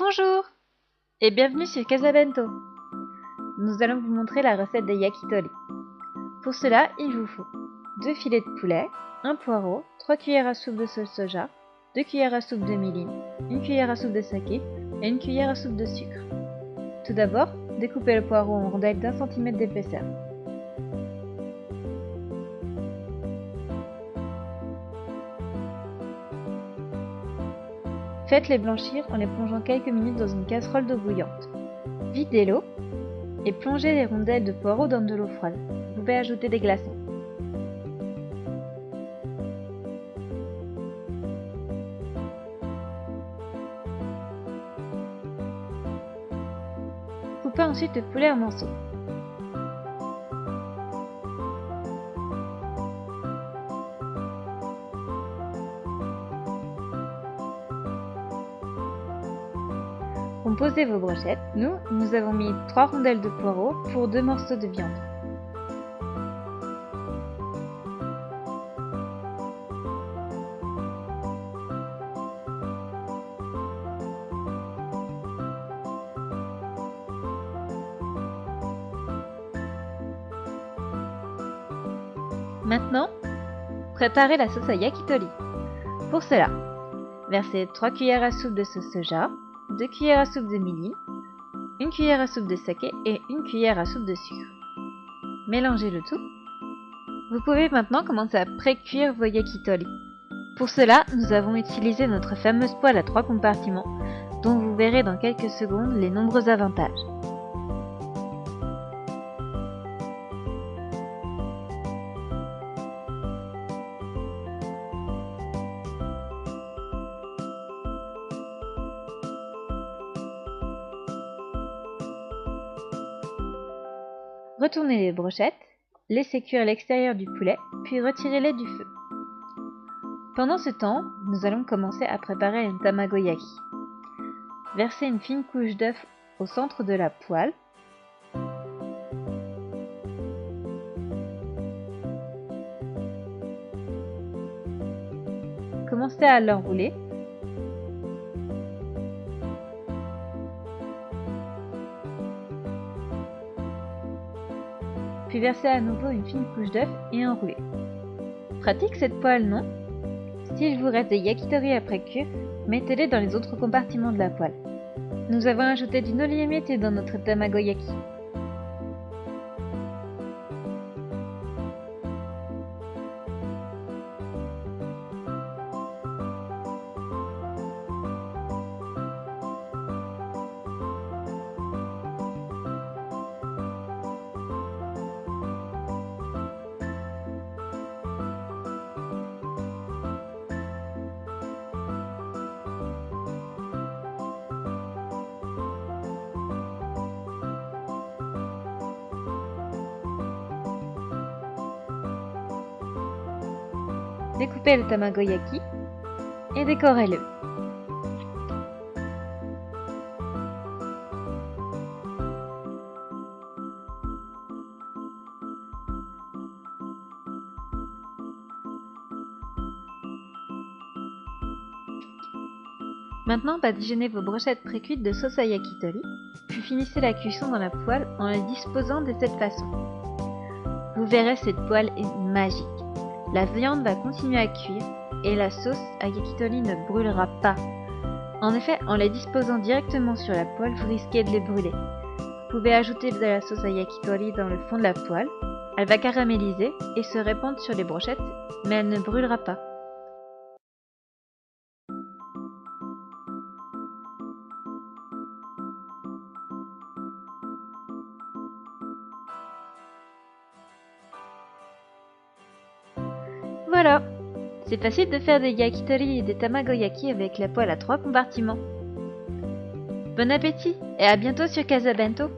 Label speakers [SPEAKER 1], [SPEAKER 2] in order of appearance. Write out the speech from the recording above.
[SPEAKER 1] Bonjour et bienvenue sur Casabento. Nous allons vous montrer la recette des yakitori. Pour cela, il vous faut 2 filets de poulet, un poireau, 3 cuillères à soupe de sauce soja, 2 cuillères à soupe de mirin, 1 cuillère à soupe de saké et 1 cuillère à soupe de sucre. Tout d'abord, découpez le poireau en rondelles d'1 cm d'épaisseur. Faites-les blanchir en les plongeant quelques minutes dans une casserole d'eau bouillante. Videz l'eau et plongez les rondelles de poireau dans de l'eau froide. Vous pouvez ajouter des glaçons. Coupez ensuite le poulet en morceaux. Composez vos brochettes. Nous avons mis 3 rondelles de poireau pour 2 morceaux de viande. Maintenant, préparez la sauce à yakitori. Pour cela, versez 3 cuillères à soupe de sauce soja, 2 cuillères à soupe de mirin, 1 cuillère à soupe de saké et 1 cuillère à soupe de sucre. Mélangez le tout. Vous pouvez maintenant commencer à pré-cuire vos yakitori. Pour cela, nous avons utilisé notre fameuse poêle à 3 compartiments, dont vous verrez dans quelques secondes les nombreux avantages. Retournez les brochettes, laissez cuire l'extérieur du poulet, puis retirez-les du feu. Pendant ce temps, nous allons commencer à préparer un tamagoyaki. Versez une fine couche d'œuf au centre de la poêle. Commencez à l'enrouler. Puis versez à nouveau une fine couche d'œuf et enroulez. Pratique cette poêle, non? S'il vous reste des yakitori après cuire, mettez-les dans les autres compartiments de la poêle. Nous avons ajouté du nori emietté dans notre tamagoyaki. Découpez le tamagoyaki et décorez-le. Maintenant, badigeonnez vos brochettes pré-cuites de sauce à yakitori, puis finissez la cuisson dans la poêle en les disposant de cette façon. Vous verrez, cette poêle est magique. La viande va continuer à cuire et la sauce à yakitori ne brûlera pas. En effet, en les disposant directement sur la poêle, vous risquez de les brûler. Vous pouvez ajouter de la sauce à yakitori dans le fond de la poêle. Elle va caraméliser et se répandre sur les brochettes, mais elle ne brûlera pas. Voilà! C'est facile de faire des yakitori et des tamagoyaki avec la poêle à 3 compartiments. Bon appétit et à bientôt sur Casabento!